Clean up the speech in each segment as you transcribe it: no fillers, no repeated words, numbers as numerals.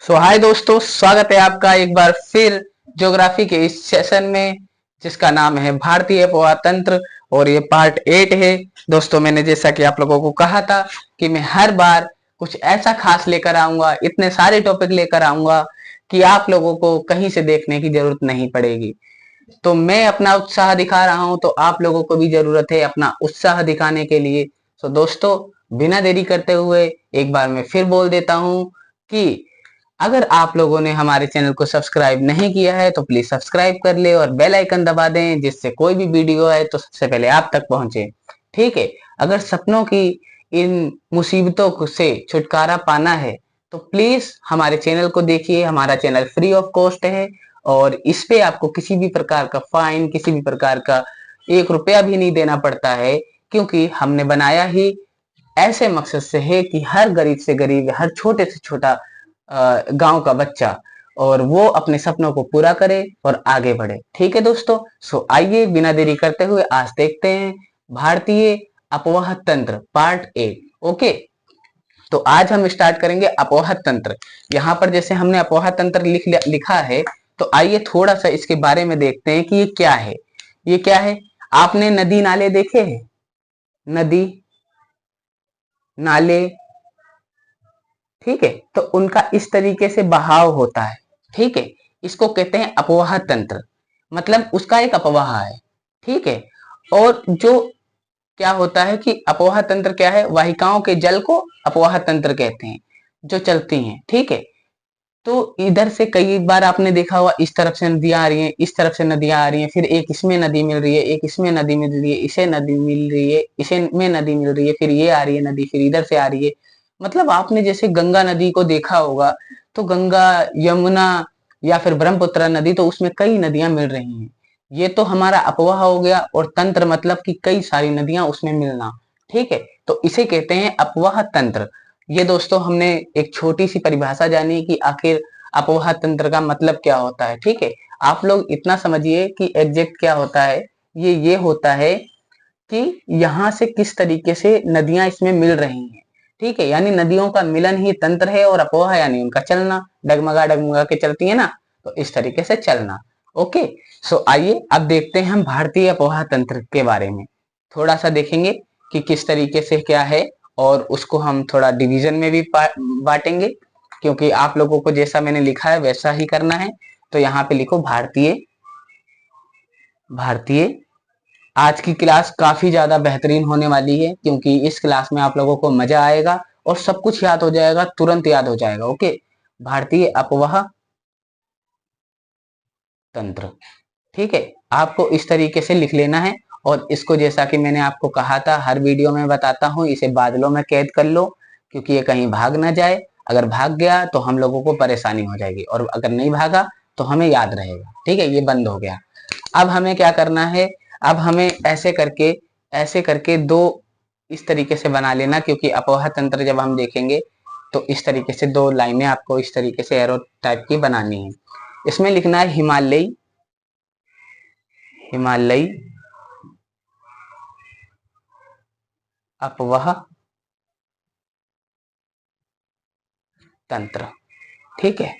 हाय दोस्तों, स्वागत है आपका एक बार फिर ज्योग्राफी के इस सेशन में जिसका नाम है भारतीय अपवातंत्र। और ये पार्ट 8 है। दोस्तों, मैंने जैसा कि आप लोगों को कहा था कि मैं हर बार कुछ ऐसा खास लेकर आऊंगा, इतने सारे टॉपिक लेकर आऊंगा कि आप लोगों को कहीं से देखने की जरूरत नहीं पड़ेगी। तो मैं अपना उत्साह दिखा रहा हूं, तो आप लोगों को भी जरूरत है अपना उत्साह दिखाने के लिए। तो दोस्तों, बिना देरी करते हुए एक बार मैं फिर बोल देता हूं कि अगर आप लोगों ने हमारे चैनल को सब्सक्राइब नहीं किया है तो प्लीज सब्सक्राइब कर ले और बेल आइकन दबा दें, जिससे कोई भी वीडियो आए तो सबसे पहले आप तक पहुंचे। ठीक है। अगर सपनों की इन मुसीबतों से छुटकारा पाना है तो प्लीज हमारे चैनल को देखिए। हमारा चैनल फ्री ऑफ कॉस्ट है और इस पे आपको किसी भी प्रकार का फाइन, किसी भी प्रकार का 1 रुपया भी नहीं देना पड़ता है, क्योंकि हमने बनाया ही ऐसे मकसद से है कि हर गरीब से गरीब, हर छोटे से छोटा गांव का बच्चा और वो अपने सपनों को पूरा करे और आगे बढ़े। ठीक है दोस्तों। आइए बिना देरी करते हुए आज देखते हैं भारतीय अपवाह तंत्र पार्ट 8। ओके। तो आज हम स्टार्ट करेंगे अपवाह तंत्र। यहाँ पर जैसे हमने अपवाह तंत्र लिखा है, तो आइए थोड़ा सा इसके बारे में देखते हैं कि ये क्या है। ये क्या है? आपने नदी नाले देखे हैं? नदी नाले, ठीक है, तो उनका इस तरीके से बहाव होता है। ठीक है। इसको कहते हैं अपवाह तंत्र, मतलब उसका एक अपवाह है। ठीक है। और जो क्या होता है कि अपवाह तंत्र क्या है? वाहिकाओं के जल को अपवाह तंत्र कहते हैं, जो चलती हैं। ठीक है। तो इधर से कई बार आपने देखा होगा, इस तरफ से नदियां आ रही हैं, इस तरफ से नदियां आ रही हैं, फिर एक इसमें नदी मिल रही है, एक इसमें नदी मिल रही है, इसे नदी मिल रही है, इसे में नदी मिल रही है, फिर ये आ रही है नदी, फिर इधर से आ रही है। मतलब आपने जैसे गंगा नदी को देखा होगा, तो गंगा, यमुना या फिर ब्रह्मपुत्र नदी, तो उसमें कई नदियां मिल रही हैं। ये तो हमारा अपवाह हो गया, और तंत्र मतलब कि कई सारी नदियां उसमें मिलना। ठीक है। तो इसे कहते हैं अपवाह तंत्र। ये दोस्तों हमने एक छोटी सी परिभाषा जानी कि आखिर अपवाह तंत्र का मतलब क्या होता है। ठीक है। आप लोग इतना समझिए कि एग्जैक्ट क्या होता है। ये होता है कि यहाँ से किस तरीके से नदियां इसमें मिल रही हैं। ठीक है। यानी नदियों का मिलन ही तंत्र है, और अपवाह यानी उनका चलना, डगमगा डगमगा के चलती है ना, तो इस तरीके से चलना। ओके। आइए अब देखते हैं हम भारतीय अपवाह तंत्र के बारे में। थोड़ा सा देखेंगे कि किस तरीके से क्या है, और उसको हम थोड़ा डिवीजन में भी बांटेंगे, क्योंकि आप लोगों को जैसा मैंने लिखा है वैसा ही करना है। तो यहाँ पे लिखो भारतीय। भारतीय। आज की क्लास काफी ज्यादा बेहतरीन होने वाली है, क्योंकि इस क्लास में आप लोगों को मजा आएगा और सब कुछ याद हो जाएगा, तुरंत याद हो जाएगा। ओके। भारतीय अपवाह तंत्र। ठीक है। आपको इस तरीके से लिख लेना है, और इसको जैसा कि मैंने आपको कहा था, हर वीडियो में बताता हूँ, इसे बादलों में कैद कर लो, क्योंकि ये कहीं भाग ना जाए। अगर भाग गया तो हम लोगों को परेशानी हो जाएगी, और अगर नहीं भागा तो हमें याद रहेगा। ठीक है। ये बंद हो गया। अब हमें क्या करना है? अब हमें ऐसे करके दो इस तरीके से बना लेना, क्योंकि अपवाह तंत्र जब हम देखेंगे तो इस तरीके से दो लाइनें आपको इस तरीके से एरो टाइप की बनानी है। इसमें लिखना है हिमालयी। हिमालयी अपवाह तंत्र। ठीक है।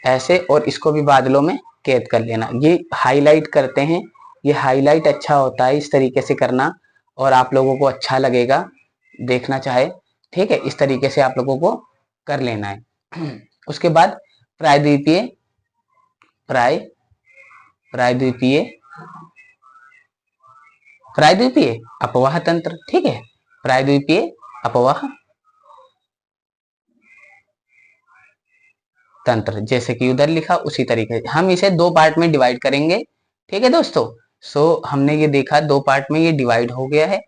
ऐसे, और इसको भी बादलों में कैद कर लेना। ये हाईलाइट करते हैं, ये हाईलाइट अच्छा होता है इस तरीके से करना, और आप लोगों को अच्छा लगेगा देखना चाहे। ठीक है। इस तरीके से आप लोगों को कर लेना है। उसके बाद प्रायद्वीपीय, प्राय प्रायद्वीपीय प्रायद्वीपीय अपवाह तंत्र। ठीक है। प्रायद्वीपीय अपवाह तंत्र, जैसे कि उधर लिखा उसी तरीके से हम इसे दो पार्ट में डिवाइड करेंगे। ठीक है दोस्तों। हमने ये देखा दो पार्ट में ये डिवाइड हो गया है,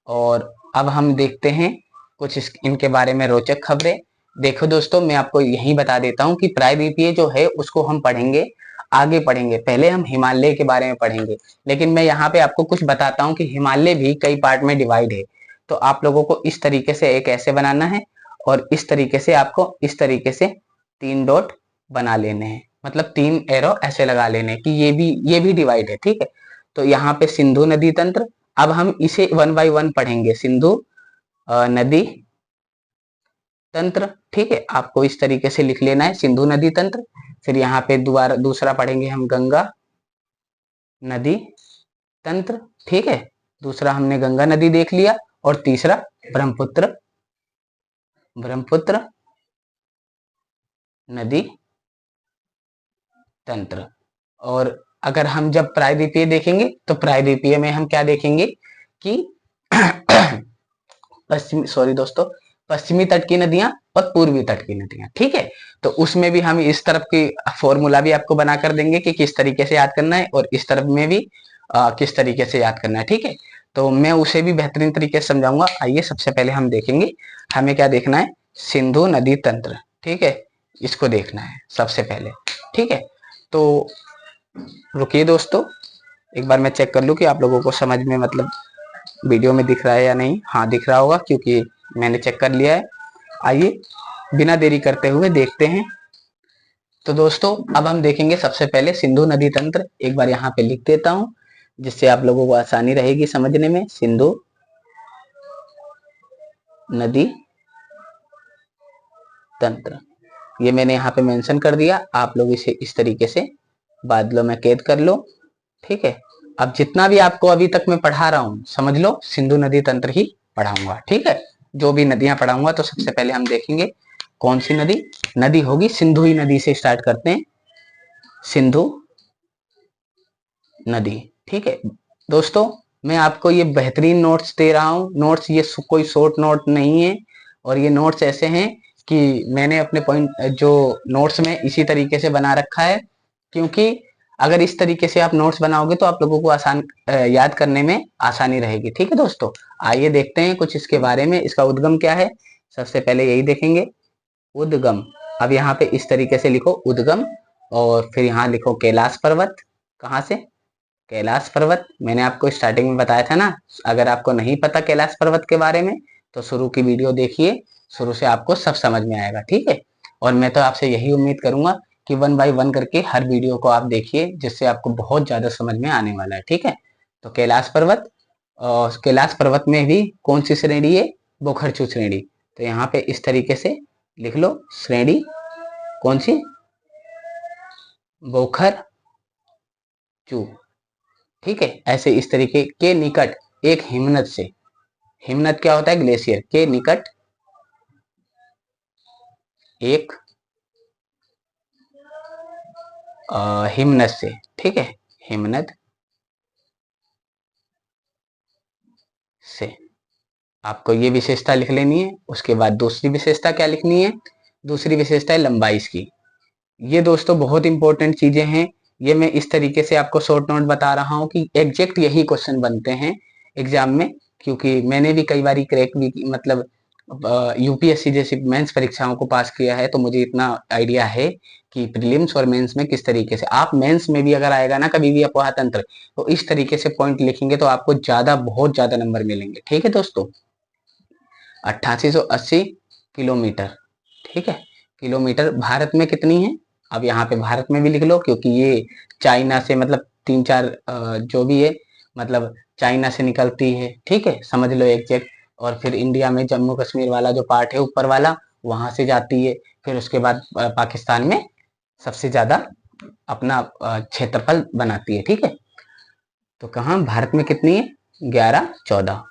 और अब हम देखते हैं कुछ इनके बारे में रोचक खबरें। देखो दोस्तों, मैं आपको यही बता देता हूँ कि प्रायद्वीपीय जो है उसको हम पढ़ेंगे, आगे पढ़ेंगे। पहले हम हिमालय के बारे में पढ़ेंगे, लेकिन मैं यहाँ पे आपको कुछ बताता हूँ कि हिमालय भी कई पार्ट में डिवाइड है। तो आप लोगों को इस तरीके से एक ऐसे बनाना है, और इस तरीके से आपको इस तरीके से 3 डॉट बना लेने हैं, मतलब 3 एरो ऐसे लगा लेने कि ये भी डिवाइड है। ठीक है। तो यहाँ पे सिंधु नदी तंत्र। अब हम इसे 1 बाय 1 पढ़ेंगे। सिंधु नदी तंत्र। ठीक है, आपको इस तरीके से लिख लेना है, सिंधु नदी तंत्र। फिर यहाँ पे दोबारा दूसरा पढ़ेंगे हम गंगा नदी तंत्र। ठीक है, दूसरा हमने गंगा नदी देख लिया, और तीसरा ब्रह्मपुत्र ब्रह्मपुत्र नदी तंत्र। और अगर हम जब प्रायद्वीपीय देखेंगे तो प्रायद्वीपीय में हम क्या देखेंगे कि पश्चिमी, सॉरी दोस्तों, पश्चिमी तट की नदियां और पूर्वी तट की नदियां। ठीक है, तो उसमें भी हम इस तरफ की फॉर्मूला भी आपको बना कर देंगे कि किस तरीके से याद करना है, और इस तरफ में भी किस तरीके से याद करना है। ठीक है, तो मैं उसे भी बेहतरीन तरीके से समझाऊंगा। आइए सबसे पहले हम देखेंगे, हमें क्या देखना है, सिंधु नदी तंत्र। ठीक है, इसको देखना है सबसे पहले। ठीक है, तो रुकिए दोस्तों, एक बार मैं चेक कर लूं कि आप लोगों को समझ में मतलब वीडियो में दिख रहा है या नहीं। हाँ, दिख रहा होगा क्योंकि मैंने चेक कर लिया है। आइए बिना देरी करते हुए देखते हैं। तो दोस्तों, अब हम देखेंगे सबसे पहले सिंधु नदी तंत्र। एक बार यहाँ पे लिख देता हूँ जिससे आप लोगों को आसानी रहेगी समझने में। सिंधु नदी तंत्र, ये मैंने यहाँ पे मेंशन कर दिया। आप लोग इसे इस तरीके से बादलों में कैद कर लो। ठीक है, अब जितना भी आपको अभी तक मैं पढ़ा रहा हूँ, समझ लो सिंधु नदी तंत्र ही पढ़ाऊंगा। ठीक है, जो भी नदियां पढ़ाऊंगा, तो सबसे पहले हम देखेंगे कौन सी नदी नदी होगी। सिंधु ही नदी से स्टार्ट करते हैं, सिंधु नदी। ठीक है दोस्तों, मैं आपको ये बेहतरीन नोट्स दे रहा हूँ। नोट्स ये कोई शॉर्ट नोट नहीं है, और ये नोट्स ऐसे हैं कि मैंने अपने पॉइंट जो नोट्स में इसी तरीके से बना रखा है, क्योंकि अगर इस तरीके से आप नोट्स बनाओगे तो आप लोगों को आसान याद करने में आसानी रहेगी। ठीक है दोस्तों, आइए देखते हैं कुछ इसके बारे में। इसका उद्गम क्या है, सबसे पहले यही देखेंगे, उद्गम। अब यहाँ पे इस तरीके से लिखो उद्गम, और फिर यहाँ लिखो कैलाश पर्वत। कहाँ से, कैलाश पर्वत। मैंने आपको स्टार्टिंग में बताया था ना, अगर आपको नहीं पता कैलाश पर्वत के बारे में तो शुरू की वीडियो देखिए, शुरू से आपको सब समझ में आएगा। ठीक है, और मैं तो आपसे यही उम्मीद करूंगा कि 1 बाय 1 करके हर वीडियो को आप देखिए, जिससे आपको बहुत ज्यादा समझ में आने वाला है। ठीक है, तो कैलाश पर्वत, और कैलाश पर्वत में भी कौन सी श्रेणी है, बोखरचू श्रेणी। तो यहाँ पे इस तरीके से लिख लो, श्रेणी कौन सी, बोखरचू। ठीक है, ऐसे इस तरीके के निकट एक हिमनद से, हिमनद क्या होता है, ग्लेशियर के निकट एक हिमनद से। ठीक है, हिमनद से आपको ये विशेषता लिख लेनी है। उसके बाद दूसरी विशेषता क्या लिखनी है, दूसरी विशेषता है लंबाई इसकी। ये दोस्तों बहुत इंपॉर्टेंट चीजें हैं। ये मैं इस तरीके से आपको शॉर्ट नोट बता रहा हूँ कि एग्जैक्ट यही क्वेश्चन बनते हैं एग्जाम में, क्योंकि मैंने भी कई बार क्रैक भी मतलब यूपीएससी जैसी मेंस परीक्षाओं को पास किया है, तो मुझे इतना आइडिया है कि प्रीलिम्स और मेंस में किस तरीके से आप मेंस में भी अगर आएगा ना कभी भी अपोहा तंत्र, तो इस तरीके से पॉइंट लिखेंगे तो आपको ज्यादा बहुत ज्यादा नंबर मिलेंगे। ठीक है दोस्तों, 8880 किलोमीटर। ठीक है, किलोमीटर भारत में कितनी है, अब यहाँ पे भारत में भी लिख लो, क्योंकि ये चाइना से मतलब 3-4 जो भी है मतलब चाइना से निकलती है। ठीक है, समझ लो एग्जैक्ट। और फिर इंडिया में जम्मू कश्मीर वाला जो पार्ट है ऊपर वाला, वहां से जाती है। फिर उसके बाद पाकिस्तान में सबसे ज्यादा अपना क्षेत्रफल बनाती है। ठीक है, तो कहाँ भारत में कितनी है, 1114।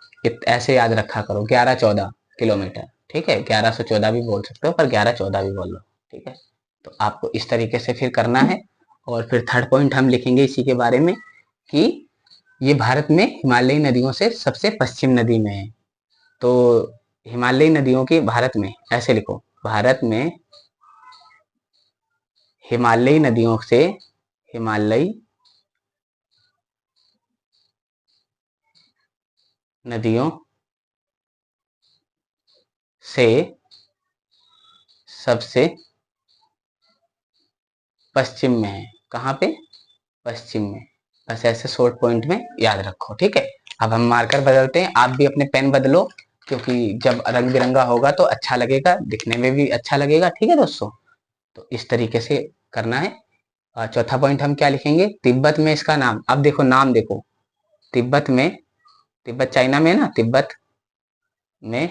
ऐसे याद रखा करो, 1114 किलोमीटर। ठीक है, 1114 भी बोल सकते हो, पर 1114 भी बोल लो। ठीक है, तो आपको इस तरीके से फिर करना है। और फिर थर्ड पॉइंट हम लिखेंगे इसी के बारे में कि ये भारत में हिमालयी नदियों से सबसे पश्चिम नदी में है। तो हिमालयी नदियों की भारत में ऐसे लिखो, भारत में हिमालयी नदियों से, हिमालयी नदियों से सबसे पश्चिम में है। कहाँ पे, पश्चिम में। बस ऐसे शॉर्ट पॉइंट में याद रखो। ठीक है, अब हम मार्कर बदलते हैं, आप भी अपने पेन बदलो, क्योंकि जब रंग बिरंगा होगा तो अच्छा लगेगा, दिखने में भी अच्छा लगेगा। ठीक है दोस्तों, तो इस तरीके से करना है। चौथा पॉइंट हम क्या लिखेंगे, तिब्बत में इसका नाम। अब देखो नाम देखो, तिब्बत में, तिब्बत चाइना में ना, तिब्बत में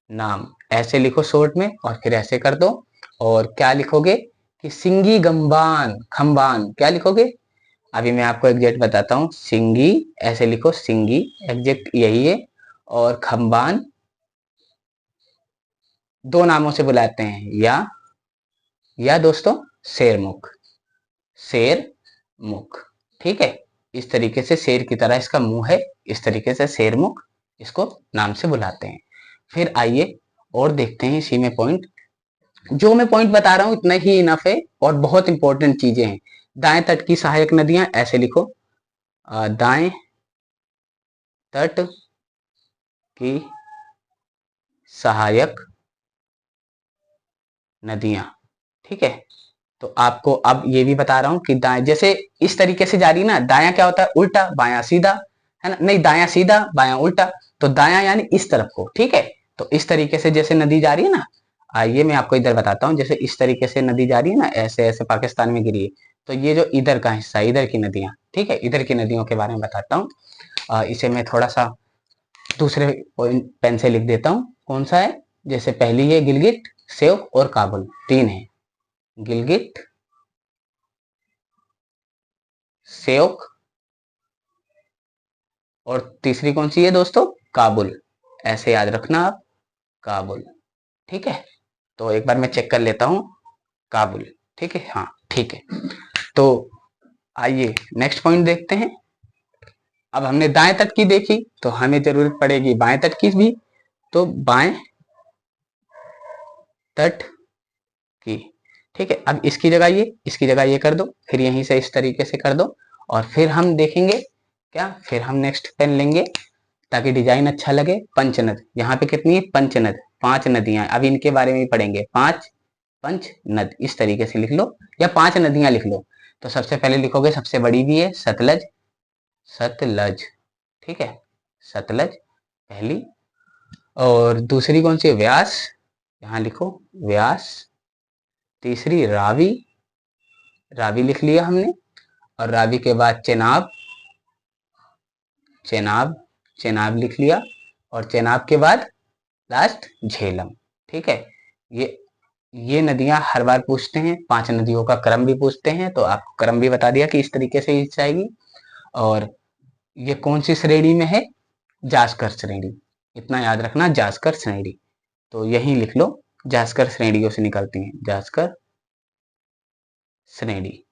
नाम ऐसे लिखो शॉर्ट में और फिर ऐसे कर दो। और क्या लिखोगे कि सिंगी गंबान खंबान, क्या लिखोगे? अभी मैं आपको एग्जैक्ट बताता हूँ। सिंगी ऐसे लिखो, सिंगी एग्जैक्ट यही है। और खंबान दो नामों से बुलाते हैं, या दोस्तों शेरमुख, शेर मुख। ठीक है, इस तरीके से शेर की तरह इसका मुंह है, इस तरीके से शेरमुख इसको नाम से बुलाते हैं। फिर आइए और देखते हैं इसी में पॉइंट। जो मैं पॉइंट बता रहा हूं इतना ही इनफ है, और बहुत इंपॉर्टेंट चीजें हैं। दाएं तट की सहायक नदियां ऐसे लिखो, दाएं तट की सहायक नदियां। ठीक है, तो आपको अब ये भी बता रहा हूं कि दाएं जैसे इस तरीके से जा रही ना, दायां क्या होता है? उल्टा, बायां सीधा, है ना? नहीं, दायां सीधा बायां उल्टा, तो दायां यानी इस तरफ को। ठीक है, तो इस तरीके से जैसे नदी जा रही है ना, आइए मैं आपको इधर बताता हूँ। जैसे इस तरीके से नदी जा रही है ना, ऐसे ऐसे पाकिस्तान में गिरी है, तो ये जो इधर का हिस्सा है, इधर की नदियां, ठीक है, इधर की नदियों के बारे में बताता हूँ। इसे मैं थोड़ा सा दूसरे पेन से लिख देता हूँ। कौन सा है? जैसे पहली है गिलगिट, सेव और काबुल, तीन है, गिलगिट, सेवक, और तीसरी कौन सी है दोस्तों? काबुल। ऐसे याद रखना आप, काबुल। ठीक है, तो एक बार मैं चेक कर लेता हूं, काबुल। ठीक है, हाँ ठीक है। तो आइए नेक्स्ट पॉइंट देखते हैं। अब हमने दाएं तट की देखी, तो हमें जरूरत पड़ेगी बाएं तट की भी। तो बाएं तट की, ठीक है। अब इसकी जगह ये, इसकी जगह ये कर दो, फिर यहीं से इस तरीके से कर दो, और फिर हम देखेंगे क्या, फिर हम नेक्स्ट पेन लेंगे ताकि डिजाइन अच्छा लगे। पंचनद, यहाँ पे कितनी है? पंचनद, पांच नदियां। अब इनके बारे में भी पढ़ेंगे। पांच पंच नद, इस तरीके से लिख लो, या पांच नदियां लिख लो। तो सबसे पहले लिखोगे, सबसे बड़ी भी है सतलज, सतलज, ठीक है, सतलज पहली। और दूसरी कौन सी है? व्यास, यहाँ लिखो व्यास। तीसरी रावी, रावी लिख लिया हमने। और रावी के बाद चेनाब, चेनाब, चेनाब लिख लिया। और चेनाब के बाद लास्ट झेलम। ठीक है, ये ये नदियां हर बार पूछते हैं, पांच नदियों का क्रम भी पूछते हैं, तो आपको क्रम भी बता दिया कि इस तरीके से ही जाएगी। और ये कौन सी श्रेणी में है? जास्कर श्रेणी, इतना याद रखना, जास्कर श्रेणी। तो यही लिख लो, जास्कर श्रेणियों से निकलती हैं, जास्कर श्रेणी।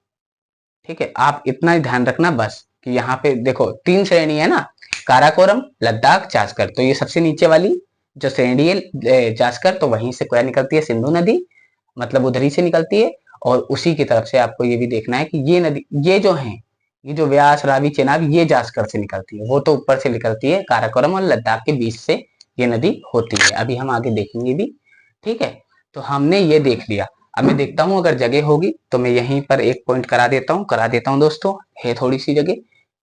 ठीक है, आप इतना ही ध्यान रखना बस कि यहाँ पे देखो तीन श्रेणी है ना, काराकोरम, लद्दाख, जास्कर। तो ये सबसे नीचे वाली जो श्रेणी है जास्कर, तो वहीं से क्या निकलती है? सिंधु नदी, मतलब उधरी से निकलती है। और उसी की तरफ से आपको ये भी देखना है कि ये नदी, ये जो है, ये जो व्यास, रावी, चेनाब, ये जास्कर से निकलती है। वो तो ऊपर से निकलती है, काराकोरम और लद्दाख के बीच से ये नदी होती है। अभी हम आगे देखेंगे भी। ठीक है, तो हमने ये देख लिया। अब मैं देखता हूँ अगर जगह होगी तो मैं यहीं पर एक पॉइंट करा देता हूँ दोस्तों, है थोड़ी सी जगह,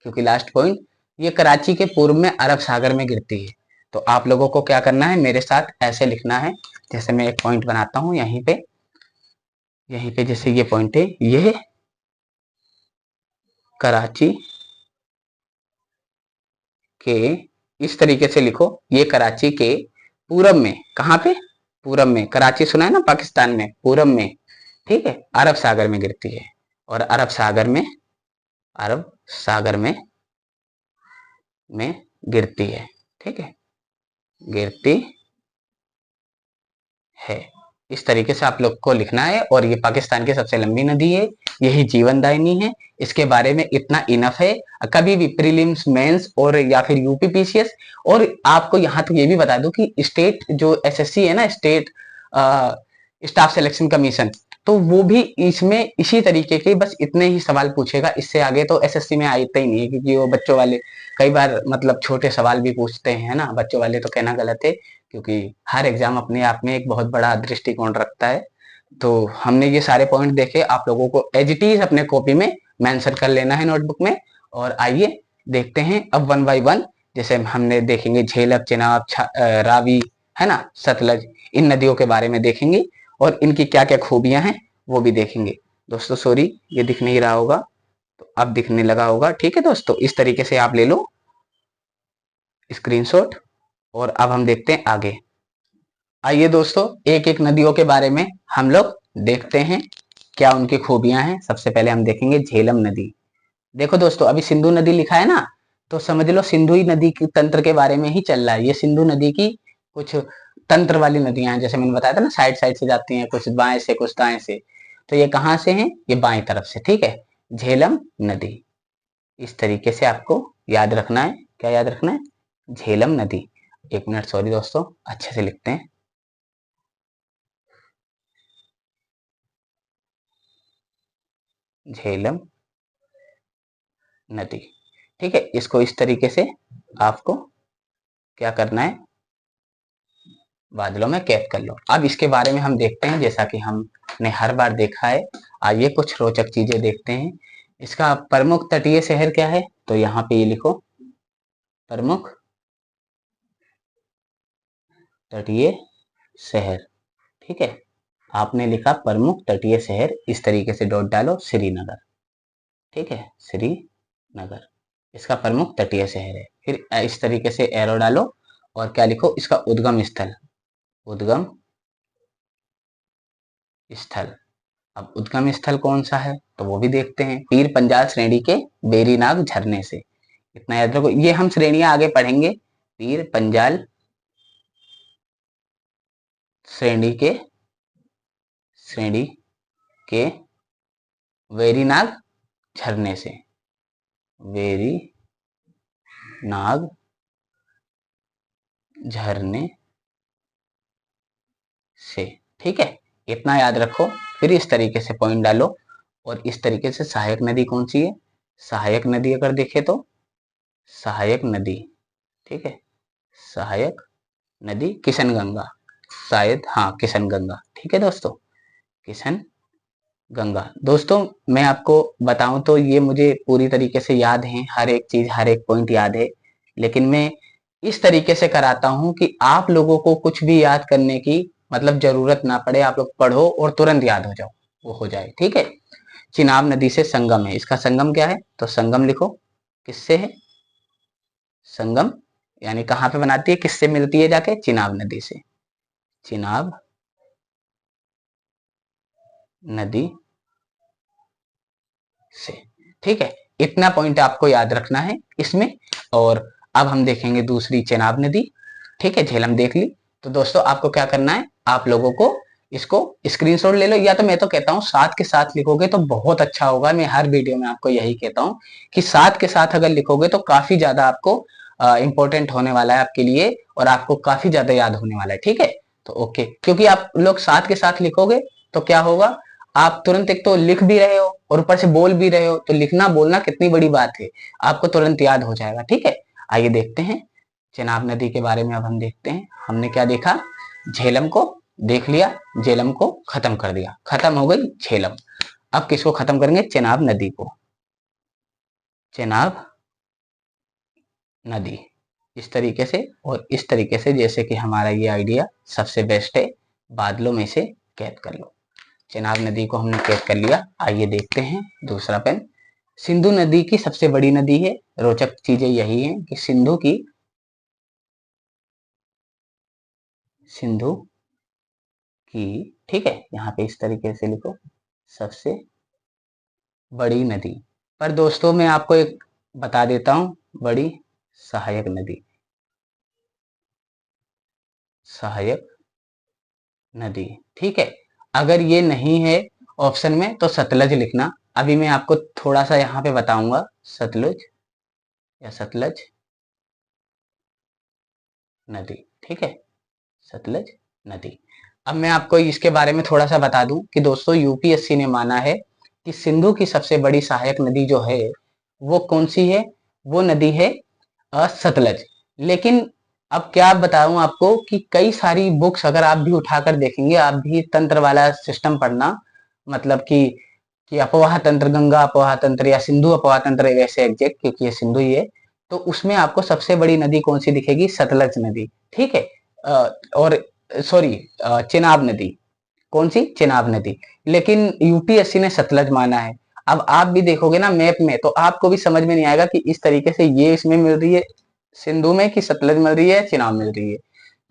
क्योंकि लास्ट पॉइंट ये कराची के पूर्व में अरब सागर में गिरती है। तो आप लोगों को क्या करना है, मेरे साथ ऐसे लिखना है। जैसे मैं एक पॉइंट बनाता हूँ यहीं पे, यहीं पे जैसे ये पॉइंट है, ये कराची के, इस तरीके से लिखो, ये कराची के पूरब में, कहाँ पे? पूरब में। कराची सुना है ना पाकिस्तान में, पूरब में, ठीक है, अरब सागर में गिरती है। और अरब सागर में, अरब सागर में गिरती है। ठीक है, गिरती है। इस तरीके से आप लोग को लिखना है। और ये पाकिस्तान की सबसे लंबी नदी है, यही जीवनदायिनी है। इसके बारे में इतना इनफ है। कभी भी प्रीलिम्स, मेंस और या फिर यूपीपीसीएस, और आपको यहाँ तक ये भी बता दूं कि स्टेट जो एसएससी है ना, स्टेट स्टाफ सिलेक्शन कमीशन, तो वो भी इसमें इसी तरीके के बस इतने ही सवाल पूछेगा। इससे आगे तो एसएससी में आते ही नहीं है, क्योंकि वो बच्चों वाले कई बार मतलब छोटे सवाल भी पूछते हैं ना, बच्चों वाले तो कहना गलत है, क्योंकि हर एग्जाम अपने आप में एक बहुत बड़ा दृष्टिकोण रखता है। तो हमने ये सारे पॉइंट देखे, आप लोगों को एज इट इज अपने कॉपी में मेंशन कर लेना है, नोटबुक में। और आइए देखते हैं अब वन बाय वन। जैसे हमने देखेंगे झेलम, चेनाब, रावी, है ना, सतलज, इन नदियों के बारे में देखेंगे, और इनकी क्या क्या खूबियां हैं वो भी देखेंगे। दोस्तों सॉरी, ये दिख नहीं रहा होगा, तो अब दिखने लगा होगा। ठीक है दोस्तों, इस तरीके से आप ले लो स्क्रीनशॉट। और अब हम देखते हैं आगे। आइए दोस्तों, एक एक नदियों के बारे में हम लोग देखते हैं क्या उनकी खूबियां हैं। सबसे पहले हम देखेंगे झेलम नदी। देखो दोस्तों, अभी सिंधु नदी लिखा है ना, तो समझ लो सिंधु ही नदी की तंत्र के बारे में ही चल रहा है। ये सिंधु नदी की कुछ तंत्र वाली नदियां हैं, जैसे मैंने बताया था ना, साइड साइड से जाती हैं, कुछ बाएं से कुछ दाएं से। तो ये कहाँ से हैं? ये बाएं तरफ से, ठीक है। झेलम नदी, इस तरीके से आपको याद रखना है। क्या याद रखना है? झेलम नदी। एक मिनट, सॉरी दोस्तों, अच्छे से लिखते हैं। झेलम नदी, ठीक है। इसको इस तरीके से आपको क्या करना है? बादलों में कैद कर लो। अब इसके बारे में हम देखते हैं, जैसा कि हमने हर बार देखा है। आइए कुछ रोचक चीजें देखते हैं। इसका प्रमुख तटीय शहर क्या है? तो यहाँ पे ये लिखो, प्रमुख तटीय शहर, ठीक है। आपने लिखा प्रमुख तटीय शहर, इस तरीके से डॉट डालो, श्रीनगर, ठीक है। श्रीनगर इसका प्रमुख तटीय शहर है। फिर इस तरीके से एरो डालो और क्या लिखो? इसका उद्गम स्थल, उद्गम स्थल। अब उद्गम स्थल कौन सा है तो वो भी देखते हैं। पीर पंजाल श्रेणी के बेरीनाग झरने से, इतना याद रखो। ये हम श्रेणियां आगे पढ़ेंगे। पीर पंजाल श्रेणी के श्रेणी के वेरीनाग झरने से, वेरीनाग झरने से, ठीक है। इतना याद रखो। फिर इस तरीके से पॉइंट डालो और इस तरीके से सहायक नदी कौन सी है? सहायक नदी अगर देखे तो सहायक नदी, ठीक है। सहायक नदी किशन गंगा, शायद, हाँ, किशन गंगा, ठीक है दोस्तों, किशन गंगा। दोस्तों मैं आपको बताऊं तो ये मुझे पूरी तरीके से याद है, हर एक चीज, हर एक पॉइंट याद है। लेकिन मैं इस तरीके से कराता हूं कि आप लोगों को कुछ भी याद करने की मतलब जरूरत ना पड़े। आप लोग पढ़ो और तुरंत याद हो जाओ, वो हो जाए, ठीक है। चिनाब नदी से संगम है। इसका संगम क्या है? तो संगम लिखो, किससे है? संगम यानी कहाँ पे बनाती है, किससे मिलती है जाके? चिनाब नदी से, चिनाब नदी से, ठीक है। इतना पॉइंट आपको याद रखना है इसमें। और अब हम देखेंगे दूसरी चेनाब नदी, ठीक है। झेलम देख ली। तो दोस्तों आपको क्या करना है? आप लोगों को इसको स्क्रीनशॉट ले लो, या तो मैं तो कहता हूँ साथ के साथ लिखोगे तो बहुत अच्छा होगा। मैं हर वीडियो में आपको यही कहता हूँ कि साथ के साथ अगर लिखोगे तो काफी ज्यादा आपको इंपॉर्टेंट होने वाला है आपके लिए, और आपको काफी ज्यादा याद होने वाला है, ठीक है। तो ओके, क्योंकि आप लोग साथ के साथ लिखोगे तो क्या होगा? आप तुरंत एक तो लिख भी रहे हो और ऊपर से बोल भी रहे हो, तो लिखना बोलना कितनी बड़ी बात है, आपको तुरंत याद हो जाएगा, ठीक है। आइए देखते हैं चेनाब नदी के बारे में। अब हम देखते हैं, हमने क्या देखा? झेलम को देख लिया, झेलम को खत्म कर दिया, खत्म हो गई झेलम। अब किसको खत्म करेंगे? चेनाब नदी को, चेनाब नदी, इस तरीके से और इस तरीके से, जैसे कि हमारा ये आइडिया सबसे बेस्ट है, बादलों में से कैद कर लो। चेनाब नदी को हमने कैद कर लिया। आइए देखते हैं दूसरा पेन। सिंधु नदी की सबसे बड़ी नदी है। रोचक चीजें यही हैं कि सिंधु की, ठीक है, यहाँ पे इस तरीके से लिखो, सबसे बड़ी नदी। पर दोस्तों मैं आपको एक बता देता हूं, बड़ी सहायक नदी, सहायक नदी, ठीक है। अगर ये नहीं है ऑप्शन में तो सतलज लिखना। अभी मैं आपको थोड़ा सा यहाँ पे बताऊंगा, सतलुज या सतलज नदी, ठीक है, सतलज नदी। अब मैं आपको इसके बारे में थोड़ा सा बता दूं कि दोस्तों यूपीएससी ने माना है कि सिंधु की सबसे बड़ी सहायक नदी जो है वो कौन सी है? वो नदी है सतलज। लेकिन अब क्या बताऊं आपको कि कई सारी बुक्स अगर आप भी उठाकर देखेंगे, आप भी तंत्र वाला सिस्टम पढ़ना, मतलब कि अपवाह तंत्र, गंगा अपवाह तंत्र या सिंधु अपवाह तंत्र, वैसे एग्जैक्ट, क्योंकि ये सिंधु ही है। तो उसमें आपको सबसे बड़ी नदी कौन सी दिखेगी? सतलज नदी, ठीक है। और सॉरी, चेनाब नदी। कौन सी? चेनाब नदी। लेकिन यूपीएससी ने सतलज माना है। अब आप भी देखोगे ना मैप में, तो आपको भी समझ में नहीं आएगा कि इस तरीके से ये इसमें मिल रही है सिंधु में, कि सतलज मिल रही है, चेनाब मिल रही है।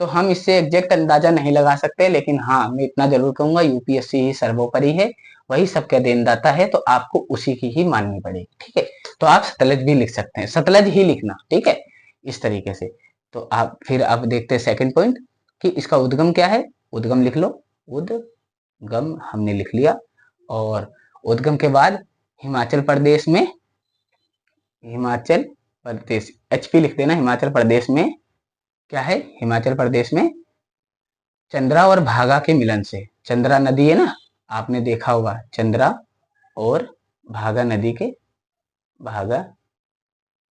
तो हम इससे एग्जैक्ट अंदाजा नहीं लगा सकते, लेकिन हाँ मैं इतना जरूर कहूंगा यूपीएससी ही सर्वोपरि है, वही सबका देनदाता है, तो आपको उसी की ही माननी पड़ेगी। ठीक है, तो आप सतलज भी लिख सकते हैं, सतलज ही लिखना, ठीक है, इस तरीके से। तो आप फिर अब देखते हैं सेकंड पॉइंट कि इसका उद्गम क्या है। उद्गम लिख लो, उद्गम हमने लिख लिया। और उद्गम के बाद हिमाचल प्रदेश में, हिमाचल प्रदेश एचपी लिख देना, हिमाचल प्रदेश में क्या है, हिमाचल प्रदेश में चंद्रा और भागा के मिलन से, चंद्रा नदी है ना, आपने देखा होगा, चंद्रा और भागा नदी के, भागा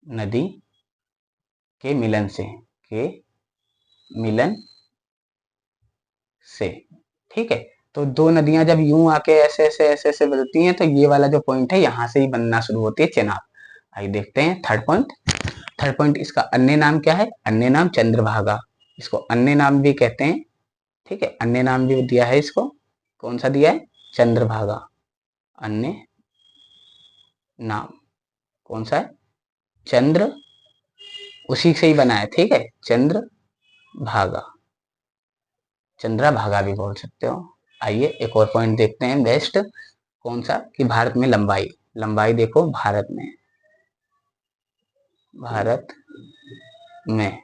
नदी के मिलन से, के मिलन से, ठीक है। तो दो नदियां जब यूं आके ऐसे ऐसे ऐसे ऐसे बदलती हैं, तो ये वाला जो पॉइंट है यहां से ही बनना शुरू होती है चेनाब। आइए देखते हैं थर्ड पॉइंट। थर्ड पॉइंट, इसका अन्य नाम क्या है, अन्य नाम चंद्रभागा, इसको अन्य नाम भी कहते हैं, ठीक है, अन्य नाम भी दिया है इसको, कौन सा दिया है, चंद्रभागा। अन्य नाम कौन सा है, चंद्र, उसी से ही बना है, ठीक है, चंद्र भागा, चंद्रा भागा भी बोल सकते हो। आइए एक और पॉइंट देखते हैं बेस्ट, कौन सा, कि भारत में लंबाई, लंबाई देखो भारत में, भारत में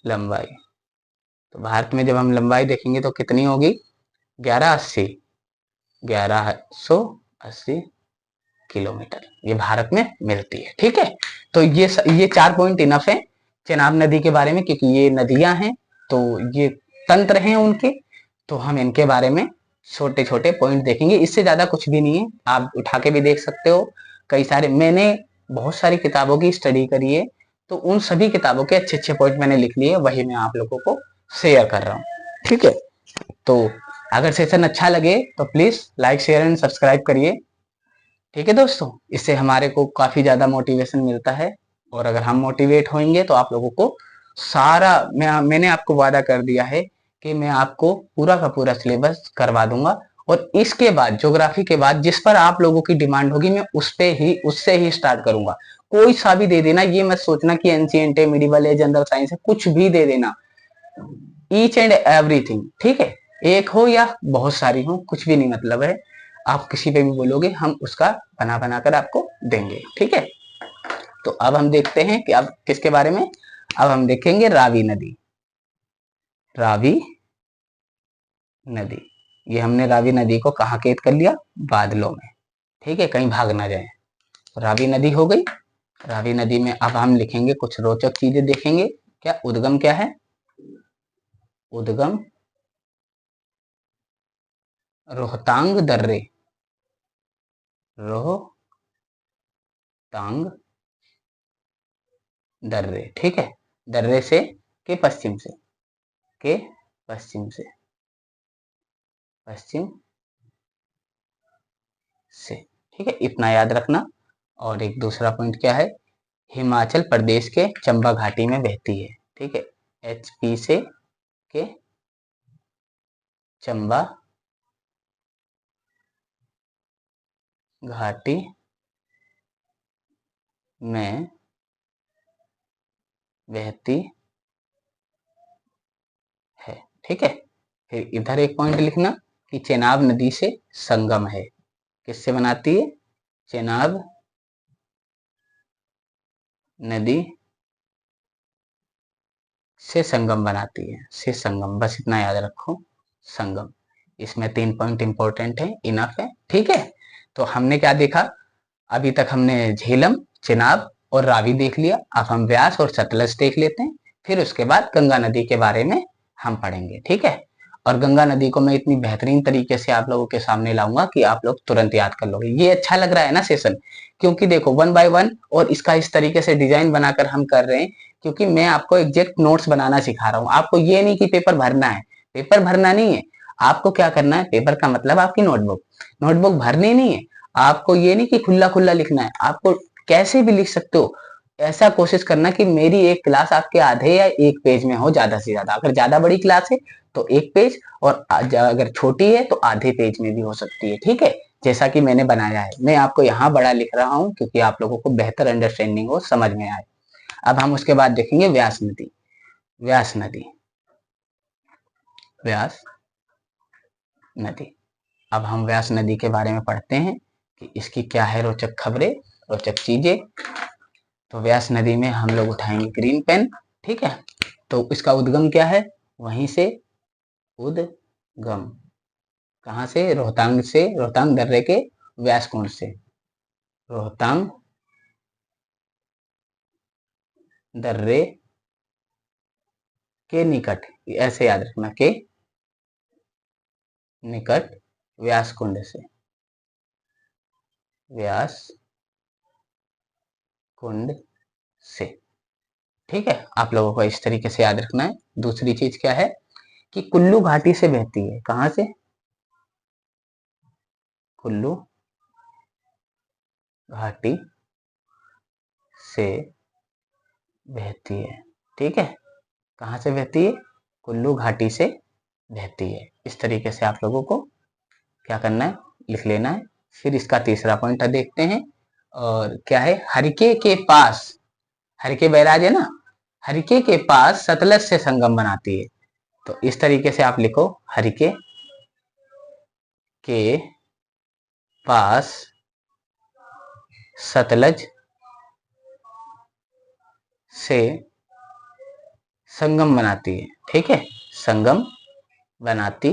लंबाई, तो भारत में जब हम लंबाई देखेंगे तो कितनी होगी, 1180, 1180 किलोमीटर ये भारत में मिलती है। ठीक है, तो ये 4 पॉइंट इनफ है चेनाब नदी के बारे में, क्योंकि ये नदियां हैं तो ये तंत्र हैं उनके, तो हम इनके बारे में छोटे छोटे पॉइंट देखेंगे, इससे ज्यादा कुछ भी नहीं है, आप उठा के भी देख सकते हो। कई सारे, मैंने बहुत सारी किताबों की स्टडी करी है, तो उन सभी किताबों के अच्छे अच्छे पॉइंट मैंने लिख लिए, वही मैं आप लोगों को शेयर कर रहा हूँ। ठीक है, तो अगर सेशन अच्छा लगे तो please like share and subscribe करिए। ठीक है दोस्तों, इससे हमारे को काफी ज्यादा मोटिवेशन मिलता है, और अगर हम मोटिवेट होंगे तो आप लोगों को सारा, मैंने आपको वादा कर दिया है कि मैं आपको पूरा का पूरा सिलेबस करवा दूंगा, और इसके बाद ज्योग्राफी के बाद जिस पर आप लोगों की डिमांड होगी मैं उस पे ही, उससे ही स्टार्ट करूंगा। कोई सा भी दे देना, ये मत सोचना कि एंशिएंट है, मिडिवल है, जनरल साइंस है, कुछ भी दे देना, ईच एंड एवरीथिंग, ठीक है, एक हो या बहुत सारी हो, कुछ भी नहीं मतलब है, आप किसी पे भी बोलोगे हम उसका बना बना कर आपको देंगे। ठीक है, तो अब हम देखते हैं कि अब किसके बारे में, अब हम देखेंगे रावी नदी, रावी नदी, ये हमने रावी नदी को कहाँ कैद कर लिया, बादलों में, ठीक है, कहीं भाग ना जाए। रावी नदी हो गई, रावी नदी में अब हम लिखेंगे कुछ रोचक चीजें देखेंगे। क्या उद्गम क्या है, उद्गम रोहतांग दर्रे, रोहतांग दर्रे, ठीक है, दर्रे से, के पश्चिम से, के पश्चिम से, पश्चिम से, ठीक है, इतना याद रखना। और एक दूसरा पॉइंट क्या है, हिमाचल प्रदेश के चंबा घाटी में बहती है, ठीक है, एचपी से के चंबा घाटी में बहती है। ठीक है, फिर इधर एक पॉइंट लिखना कि चेनाब नदी से संगम है, किससे बनाती है, चेनाब नदी से संगम बनाती है, से संगम, बस इतना याद रखो, संगम, इसमें 3 पॉइंट इंपॉर्टेंट है, इनफ है। ठीक है, तो हमने क्या देखा, अभी तक हमने झेलम, चेनाब और रावी देख लिया, अब हम व्यास और सतलज देख लेते हैं, फिर उसके बाद गंगा नदी के बारे में हम पढ़ेंगे। ठीक है, और गंगा नदी को मैं इतनी बेहतरीन तरीके से आप लोगों के सामने लाऊंगा कि आप लोग तुरंत याद कर लोगे। ये अच्छा लग रहा है ना सेशन, क्योंकि देखो 1 बाय 1 और इसका इस तरीके से डिजाइन बनाकर हम कर रहे हैं, क्योंकि मैं आपको एग्जैक्ट नोट्स बनाना सिखा रहा हूँ। आपको ये नहीं कि पेपर भरना है, पेपर भरना नहीं है, आपको क्या करना है, पेपर का मतलब आपकी नोटबुक, नोटबुक भरनी नहीं है, आपको ये नहीं कि खुला खुला लिखना है, आपको कैसे भी लिख सकते हो। ऐसा कोशिश करना कि मेरी एक क्लास आपके आधे या एक पेज में हो, ज्यादा से ज्यादा, अगर ज्यादा बड़ी क्लास है तो एक पेज, और अगर छोटी है तो आधे पेज में भी हो सकती है। ठीक है, जैसा कि मैंने बनाया है, मैं आपको यहाँ बड़ा लिख रहा हूँ क्योंकि आप लोगों को बेहतर अंडरस्टैंडिंग हो, समझ में आए। अब हम उसके बाद देखेंगे व्यास नदी। व्यास नदी, व्यास नदी। अब हम व्यास नदी के बारे में पढ़ते हैं कि इसकी क्या है रोचक खबरें, रोचक चीजें। तो व्यास नदी में हम लोग उठाएंगे ग्रीन पेन, ठीक है। तो इसका उद्गम क्या है, वहीं से उद्गम, कहां से, रोहतांग से, रोहतांग दर्रे के व्यास कुंड से, रोहतांग दर्रे के निकट, ऐसे याद रखना, के निकट व्यास कुंड से, व्यास कुंड से, ठीक है। आप लोगों को इस तरीके से याद रखना है। दूसरी चीज क्या है कि कुल्लू घाटी से बहती है, कहां से, कुल्लू घाटी से बहती है, ठीक है। कहां से बहती है, कुल्लू घाटी से बहती है। इस तरीके से आप लोगों को क्या करना है, लिख लेना है। फिर इसका तीसरा पॉइंट देखते हैं, और क्या है, हरिके के पास, हरिके बैराज है ना, हरिके के पास सतलज से संगम बनाती है। तो इस तरीके से आप लिखो, हरिके के पास सतलज से संगम बनाती है, ठीक है, संगम बनाती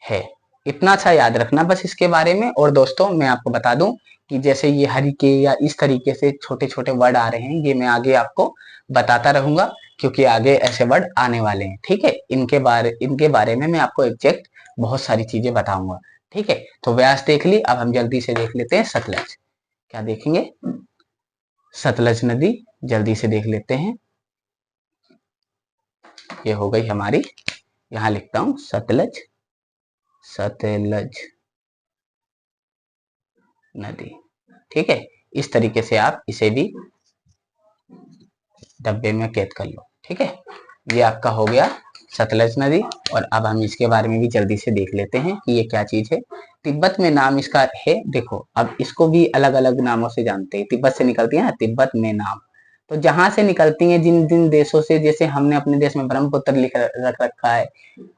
है। इतना अच्छा याद रखना बस इसके बारे में। और दोस्तों मैं आपको बता दूं कि जैसे ये हरिके या इस तरीके से छोटे छोटे वर्ड आ रहे हैं, ये मैं आगे आपको बताता रहूंगा, क्योंकि आगे ऐसे वर्ड आने वाले हैं, ठीक है। इनके बारे में मैं आपको एग्जैक्ट बहुत सारी चीजें बताऊंगा, ठीक है। तो व्यास देख ली, अब हम जल्दी से देख लेते हैं सतलज। क्या देखेंगे, सतलज नदी जल्दी से देख लेते हैं। ये हो गई हमारी, यहां लिखता हूं सतलज, सतलज नदी, ठीक है। इस तरीके से आप इसे भी डब्बे में कैद कर लो, ठीक है। ये आपका हो गया सतलज नदी। और अब हम इसके बारे में भी जल्दी से देख लेते हैं कि ये क्या चीज है। तिब्बत में नाम इसका है, देखो अब इसको भी अलग अलग नामों से जानते हैं। तिब्बत से निकलती है ना, तिब्बत में नाम। तो जहां से निकलती है, जिन जिन देशों से, जैसे हमने अपने देश में ब्रह्मपुत्र लिख रख रखा है,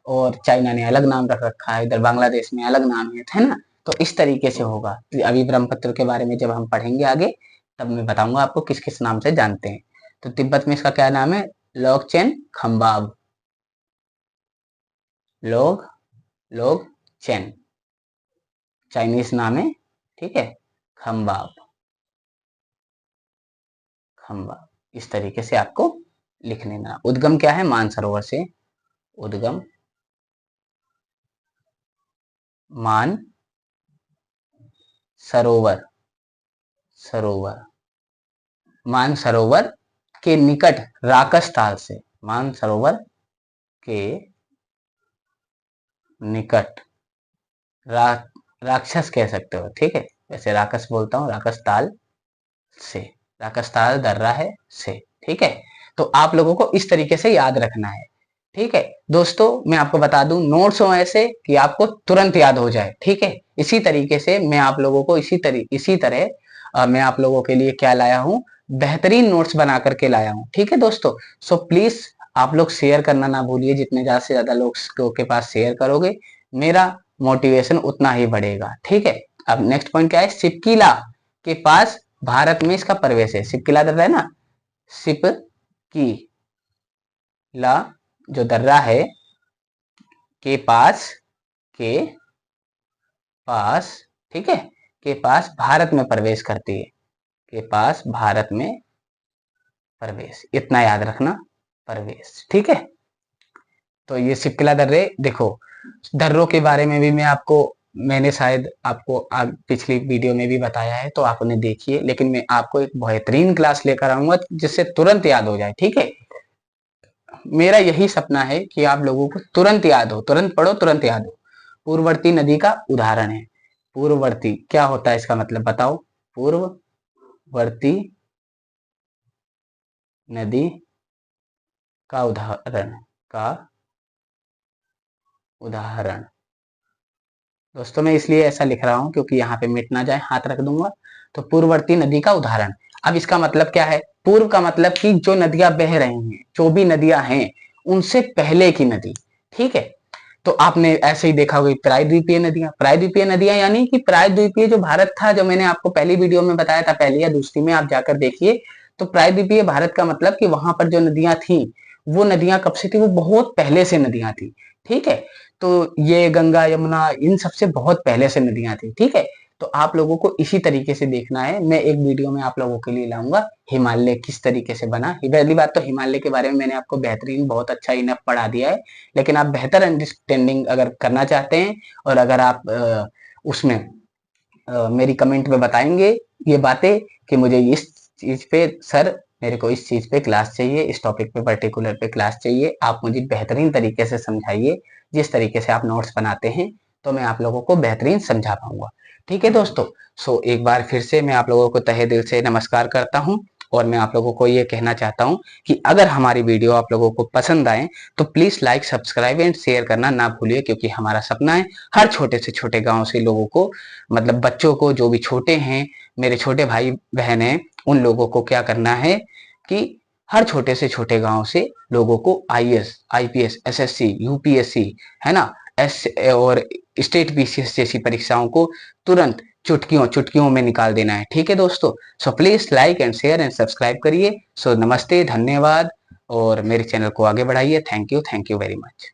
और चाइना ने अलग नाम रख रखा है, इधर बांग्लादेश में अलग नाम है ना। तो इस तरीके से होगा। तो अभी ब्रह्मपुत्र के बारे में जब हम पढ़ेंगे आगे, तब मैं बताऊंगा आपको किस किस नाम से जानते हैं। तो तिब्बत में इसका क्या नाम है, लोकचेन खम्बाब, लोग लोग चैन, चाइनीज नाम है, ठीक है, खम्बाब, खम्बाब। इस तरीके से आपको लिख लेना। उद्गम क्या है, मानसरोवर से, उद्गम मान सरोवर, सरोवर, मान सरोवर के निकट राकस ताल से, मान सरोवर के निकट, राक्षस कह सकते हो, ठीक है, वैसे राकस बोलता हूँ, राकस ताल से, राकस ताल दर्रा है से, ठीक है। तो आप लोगों को इस तरीके से याद रखना है, ठीक है। दोस्तों मैं आपको बता दूं, नोट्स हो ऐसे कि आपको तुरंत याद हो जाए, ठीक है। इसी तरीके से मैं आप लोगों को इसी तरह मैं आप लोगों के लिए क्या लाया हूं, बेहतरीन नोट्स बना करके लाया हूं, ठीक है दोस्तों। सो प्लीज आप लोग शेयर करना ना भूलिए, जितने ज्यादा से ज्यादा लोग के पास शेयर करोगे, मेरा मोटिवेशन उतना ही बढ़ेगा, ठीक है। अब नेक्स्ट पॉइंट क्या है, सिपकीला के पास भारत में इसका प्रवेश है। सिपकीला दर्रा है ना, सिपकीला जो दर्रा है के पास, के पास, ठीक है, के पास भारत में प्रवेश करती है, के पास भारत में प्रवेश, इतना याद रखना, प्रवेश, ठीक है। तो ये सिपकिला दर्रे, देखो दर्रों के बारे में भी मैंने शायद आपको पिछली वीडियो में भी बताया है, तो आपने देखिए, लेकिन मैं आपको एक बेहतरीन क्लास लेकर आऊंगा जिससे तुरंत याद हो जाए, ठीक है। मेरा यही सपना है कि आप लोगों को तुरंत याद हो, तुरंत पढ़ो तुरंत याद हो। पूर्ववर्ती नदी का उदाहरण है, पूर्ववर्ती क्या होता है इसका मतलब बताओ, पूर्ववर्ती नदी का उदाहरण, का उदाहरण। दोस्तों मैं इसलिए ऐसा लिख रहा हूं क्योंकि यहाँ पे मिट ना जाए, हाथ रख दूंगा। तो पूर्ववर्ती नदी का उदाहरण, अब इसका मतलब क्या है? पूर्व का मतलब कि जो नदियां बह रही हैं, जो भी नदियां हैं उनसे पहले की नदी। ठीक है, तो आपने ऐसे ही देखा होगा प्रायद्वीपीय नदियां, प्रायद्वीपीय नदियां यानी कि प्रायद्वीपीय जो भारत था, जो मैंने आपको पहली वीडियो में बताया था, पहली या दूसरी में आप जाकर देखिए, तो प्रायद्वीपीय भारत का मतलब कि वहां पर जो नदियां थी वो नदियां कब से थी? वो बहुत पहले से नदियां थी। ठीक है, तो ये गंगा यमुना इन सबसे बहुत पहले से नदियां थी। ठीक है, तो आप लोगों को इसी तरीके से देखना है। मैं एक वीडियो में आप लोगों के लिए लाऊंगा हिमालय किस तरीके से बना। पहली बात तो हिमालय के बारे में मैंने आपको बेहतरीन बहुत अच्छा इनफ पढ़ा दिया है, लेकिन आप बेहतर अंडरस्टैंडिंग अगर करना चाहते हैं और अगर आप उसमें मेरी कमेंट में बताएंगे ये बातें कि मुझे इस चीज पे सर, मेरे को इस चीज पे क्लास चाहिए, इस टॉपिक पे पर्टिकुलर पे क्लास चाहिए, आप मुझे बेहतरीन तरीके से समझाइए, जिस तरीके से आप नोट्स बनाते हैं तो मैं आप लोगों को बेहतरीन समझा पाऊंगा। ठीक है दोस्तों, सो एक बार फिर से मैं आप लोगों को तहे दिल से नमस्कार करता हूं और मैं आप लोगों को ये कहना चाहता हूं कि अगर हमारी वीडियो आप लोगों को पसंद आए तो please like, subscribe and share करना ना भूलिए, क्योंकि हमारा सपना है हर छोटे से छोटे गांव से लोगों को, मतलब बच्चों को, जो भी छोटे हैं, मेरे छोटे भाई बहन हैं, उन लोगों को क्या करना है कि हर छोटे से छोटे गांव से लोगों को आईएएस, आईपीएस, एसएससी, यूपीएससी, है ना, एस और स्टेट बीसीएस जैसी परीक्षाओं को तुरंत चुटकियों चुटकियों में निकाल देना है। ठीक है दोस्तों, so please like and share and subscribe करिए। सो नमस्ते, धन्यवाद, और मेरे चैनल को आगे बढ़ाइए। Thank you very much.